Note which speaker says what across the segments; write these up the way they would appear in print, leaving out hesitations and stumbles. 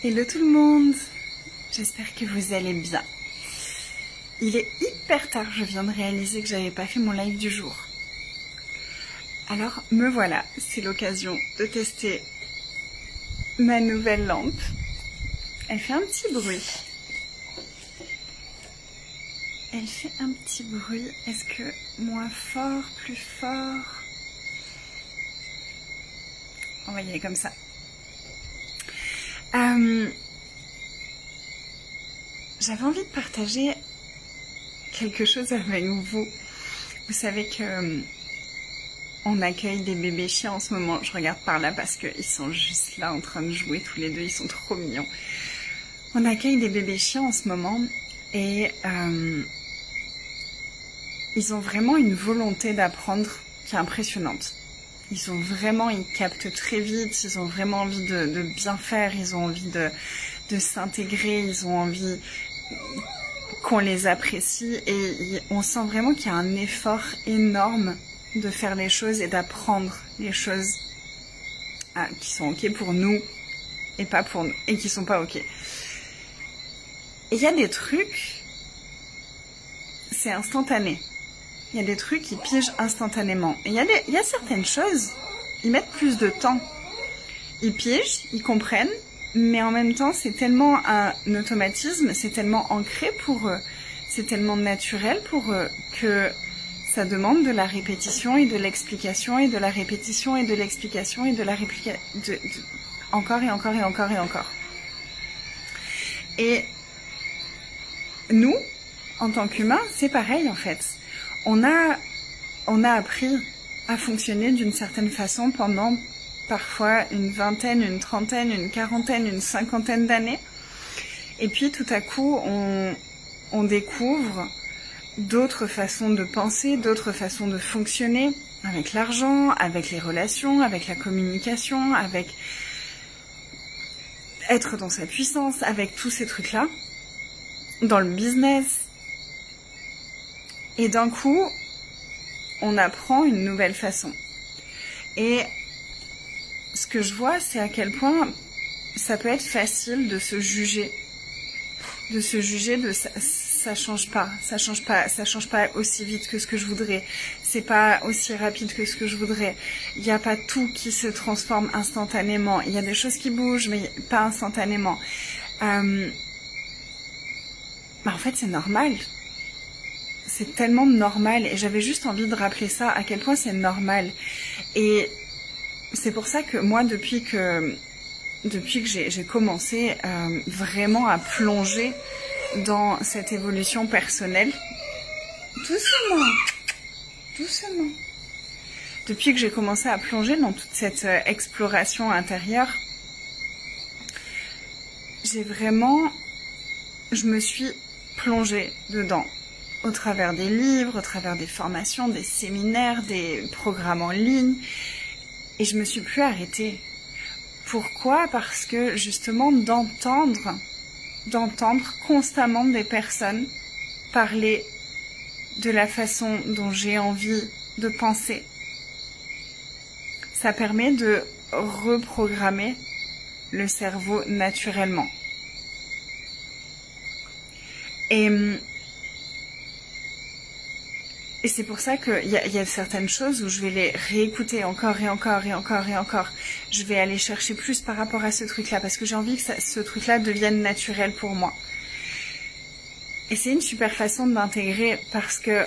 Speaker 1: Hello tout le monde, j'espère que vous allez bien. Il est hyper tard, je viens de réaliser que j'avais pas fait mon live du jour. Alors me voilà, c'est l'occasion de tester ma nouvelle lampe. Elle fait un petit bruit. Elle fait un petit bruit, est-ce que moins fort, plus fort? On va y aller comme ça. J'avais envie de partager quelque chose avec vous. Vous savez que on accueille des bébés chiens en ce moment. Je regarde par là parce qu'ils sont juste là en train de jouer tous les deux. Ils sont trop mignons. On accueille des bébés chiens en ce moment et ils ont vraiment une volonté d'apprendre qui est impressionnante. Ils captent très vite, ils ont vraiment envie de bien faire, ils ont envie de s'intégrer, ils ont envie qu'on les apprécie et on sent vraiment qu'il y a un effort énorme de faire les choses et d'apprendre les choses qui sont ok pour nous et pas pour nous et qui sont pas ok. Et il y a des trucs, c'est instantané. Il y a des trucs qui pigent instantanément. Et il y a certaines choses, ils mettent plus de temps. Ils pigent, ils comprennent, mais en même temps, c'est tellement un automatisme, c'est tellement ancré pour eux, c'est tellement naturel pour eux que ça demande de la répétition et de l'explication et de la répétition et de l'explication et de la réplication, encore et encore et encore et encore. Et nous, en tant qu'humains, c'est pareil en fait. On a appris à fonctionner d'une certaine façon pendant parfois une vingtaine, une trentaine, une quarantaine, une cinquantaine d'années. Et puis tout à coup, on découvre d'autres façons de penser, d'autres façons de fonctionner avec l'argent, avec les relations, avec la communication, avec être dans sa puissance, avec tous ces trucs-là, dans le business. Et d'un coup, on apprend une nouvelle façon. Et ce que je vois, c'est à quel point ça peut être facile de se juger. De se juger de ça change pas aussi vite que ce que je voudrais. C'est pas aussi rapide que ce que je voudrais. Il n'y a pas tout qui se transforme instantanément. Il y a des choses qui bougent, mais pas instantanément. En fait, c'est normal. C'est tellement normal et j'avais juste envie de rappeler ça, à quel point c'est normal. Et c'est pour ça que moi, depuis que j'ai commencé vraiment à plonger dans cette évolution personnelle, doucement, depuis que j'ai commencé à plonger dans toute cette exploration intérieure, je me suis plongée dedans. Au travers des livres, au travers des formations, des séminaires, des programmes en ligne. Et je me suis plus arrêtée. Pourquoi? Parce que justement d'entendre constamment des personnes parler de la façon dont j'ai envie de penser, ça permet de reprogrammer le cerveau naturellement. Et c'est pour ça qu'il y a certaines choses où je vais les réécouter encore et encore et encore et encore. Je vais aller chercher plus par rapport à ce truc-là parce que j'ai envie que ce truc-là devienne naturel pour moi. Et c'est une super façon d'intégrer parce que,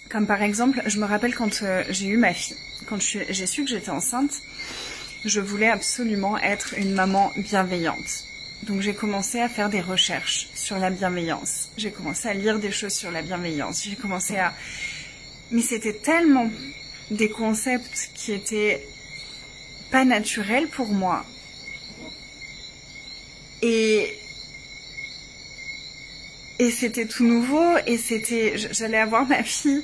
Speaker 1: comme par exemple, je me rappelle quand j'ai eu ma fille, quand j'ai su que j'étais enceinte, je voulais absolument être une maman bienveillante. Donc j'ai commencé à faire des recherches sur la bienveillance. J'ai commencé à lire des choses sur la bienveillance. Mais c'était tellement des concepts qui étaient pas naturels pour moi. Et c'était tout nouveau et j'allais avoir ma fille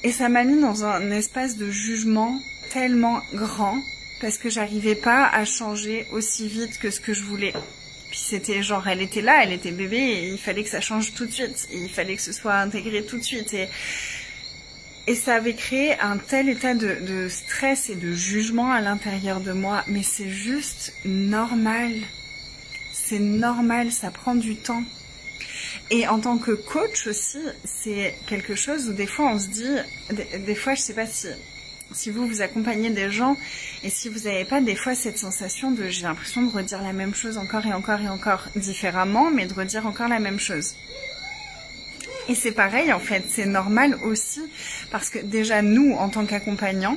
Speaker 1: et ça m'a mis dans un espace de jugement tellement grand parce que j'arrivais pas à changer aussi vite que ce que je voulais. Puis c'était genre, elle était là, elle était bébé et il fallait que ça change tout de suite. Et il fallait que ce soit intégré tout de suite. Et Et ça avait créé un tel état de stress et de jugement à l'intérieur de moi, mais c'est juste normal. C'est normal, ça prend du temps. Et en tant que coach aussi, c'est quelque chose où des fois on se dit, des fois je sais pas si vous accompagnez des gens et si vous n'avez pas des fois cette sensation de j'ai l'impression de redire la même chose encore et encore et encore différemment, mais de redire encore la même chose. Et c'est pareil en fait, c'est normal aussi parce que déjà nous en tant qu'accompagnants,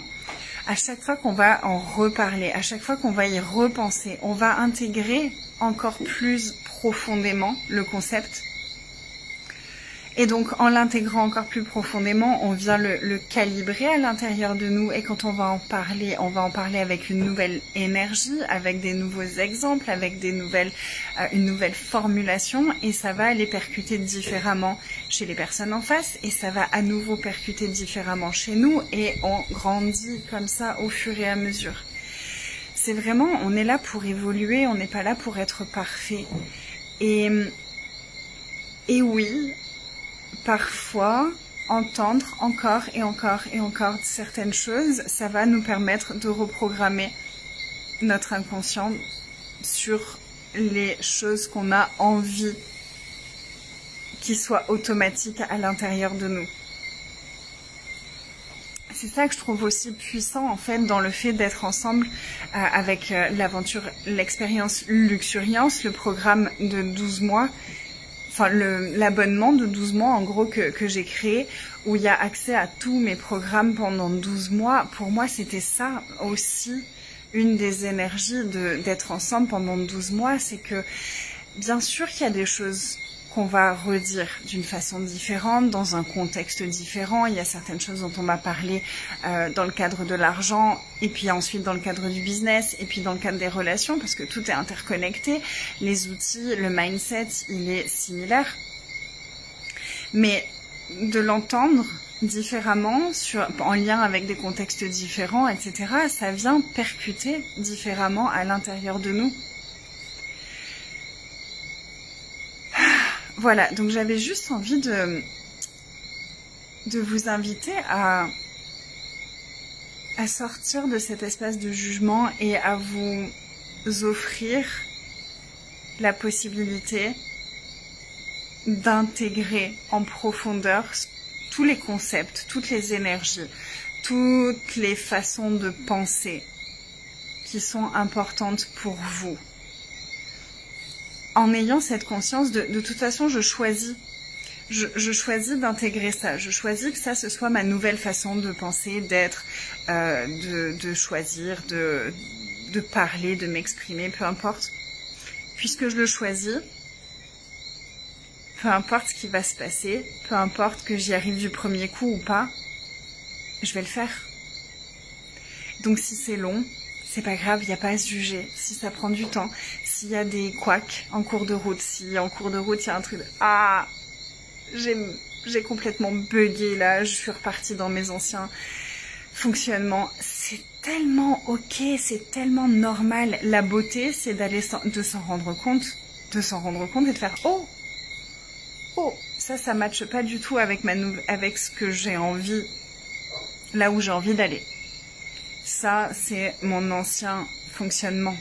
Speaker 1: à chaque fois qu'on va en reparler, à chaque fois qu'on va y repenser, on va intégrer encore plus profondément le concept. Et donc, en l'intégrant encore plus profondément, on vient le calibrer à l'intérieur de nous. Et quand on va en parler avec une nouvelle énergie, avec des nouveaux exemples, avec une nouvelle formulation. Et ça va aller percuter différemment chez les personnes en face. Et ça va à nouveau percuter différemment chez nous. Et on grandit comme ça au fur et à mesure. C'est vraiment, on est là pour évoluer, on n'est pas là pour être parfait. Et oui, parfois, entendre encore et encore et encore certaines choses, ça va nous permettre de reprogrammer notre inconscient sur les choses qu'on a envie qui soient automatiques à l'intérieur de nous. C'est ça que je trouve aussi puissant en fait dans le fait d'être ensemble avec l'aventure, l'expérience Luxuriance, le programme de 12 mois, enfin l'abonnement de 12 mois en gros que j'ai créé, où il y a accès à tous mes programmes pendant 12 mois. Pour moi, c'était ça aussi, une des énergies d'être ensemble pendant 12 mois, c'est que bien sûr qu'il y a des choses qu'on va redire d'une façon différente, dans un contexte différent. Il y a certaines choses dont on va parler dans le cadre de l'argent, et puis ensuite dans le cadre du business, et puis dans le cadre des relations, parce que tout est interconnecté. Les outils, le mindset, il est similaire. Mais de l'entendre différemment, en lien avec des contextes différents, etc., ça vient percuter différemment à l'intérieur de nous. Voilà, donc j'avais juste envie de vous inviter à sortir de cet espace de jugement et à vous offrir la possibilité d'intégrer en profondeur tous les concepts, toutes les énergies, toutes les façons de penser qui sont importantes pour vous. En ayant cette conscience de toute façon, je choisis d'intégrer ça. Je choisis que ça, ce soit ma nouvelle façon de penser, d'être, de choisir, de parler, de m'exprimer, peu importe. Puisque je le choisis, peu importe ce qui va se passer, peu importe que j'y arrive du premier coup ou pas, je vais le faire. Donc si c'est long, c'est pas grave, il n'y a pas à se juger. Si ça prend du temps, s'il y a des couacs en cours de route, si en cours de route il y a un truc de « Ah, j'ai complètement bugué là, je suis repartie dans mes anciens fonctionnements », c'est tellement ok, c'est tellement normal. La beauté, c'est de s'en rendre compte et de faire « Oh, ça matche pas du tout avec ce que j'ai envie, là où j'ai envie d'aller. » Ça, c'est mon ancien fonctionnement.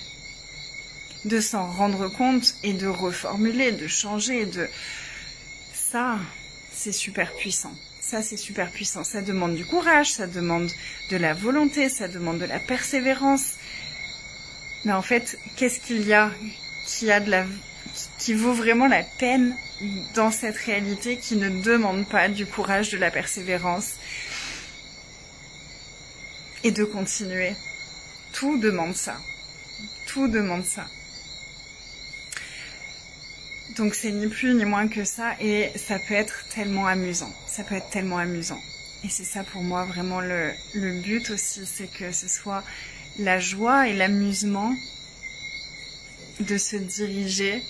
Speaker 1: De s'en rendre compte et de reformuler, de changer, Ça, c'est super puissant. Ça, c'est super puissant. Ça demande du courage, ça demande de la volonté, ça demande de la persévérance. Mais en fait, qu'est-ce qu'il y a qui vaut vraiment la peine dans cette réalité qui ne demande pas du courage, de la persévérance et de continuer. Tout demande ça. Tout demande ça. Donc c'est ni plus ni moins que ça et ça peut être tellement amusant. Ça peut être tellement amusant. Et c'est ça pour moi vraiment le but aussi, c'est que ce soit la joie et l'amusement de se diriger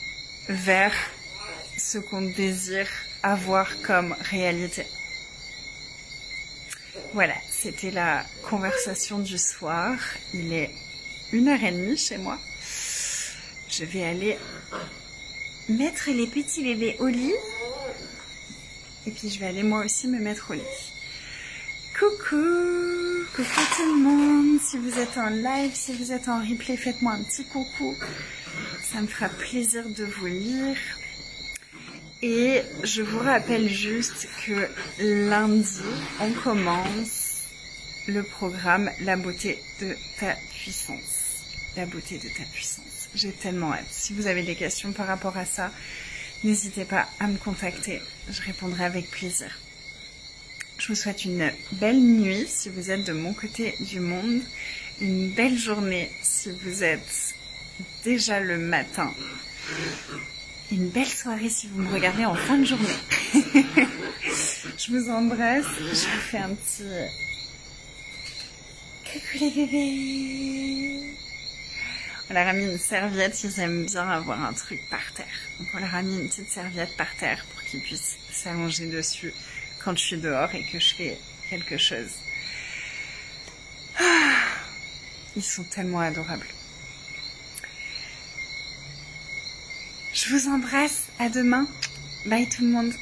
Speaker 1: vers ce qu'on désire avoir comme réalité. Voilà, c'était la conversation du soir. Il est 1h30 chez moi. Je vais aller mettre les petits bébés au lit. Et puis je vais aller moi aussi me mettre au lit. Coucou, coucou tout le monde. Si vous êtes en live, si vous êtes en replay, faites-moi un petit coucou. Ça me fera plaisir de vous lire. Et je vous rappelle juste que lundi, on commence le programme La beauté de ta puissance. La beauté de ta puissance. J'ai tellement hâte. Si vous avez des questions par rapport à ça, n'hésitez pas à me contacter. Je répondrai avec plaisir. Je vous souhaite une belle nuit si vous êtes de mon côté du monde. Une belle journée si vous êtes déjà le matin. Une belle soirée si vous me regardez en fin de journée. Je vous embrasse. Je vous fais un petit... Coucou les bébés. On leur a mis une serviette. Ils aiment bien avoir un truc par terre. Donc on leur a mis une petite serviette par terre pour qu'ils puissent s'allonger dessus quand je suis dehors et que je fais quelque chose. Ils sont tellement adorables. Je vous embrasse, à demain. Bye tout le monde.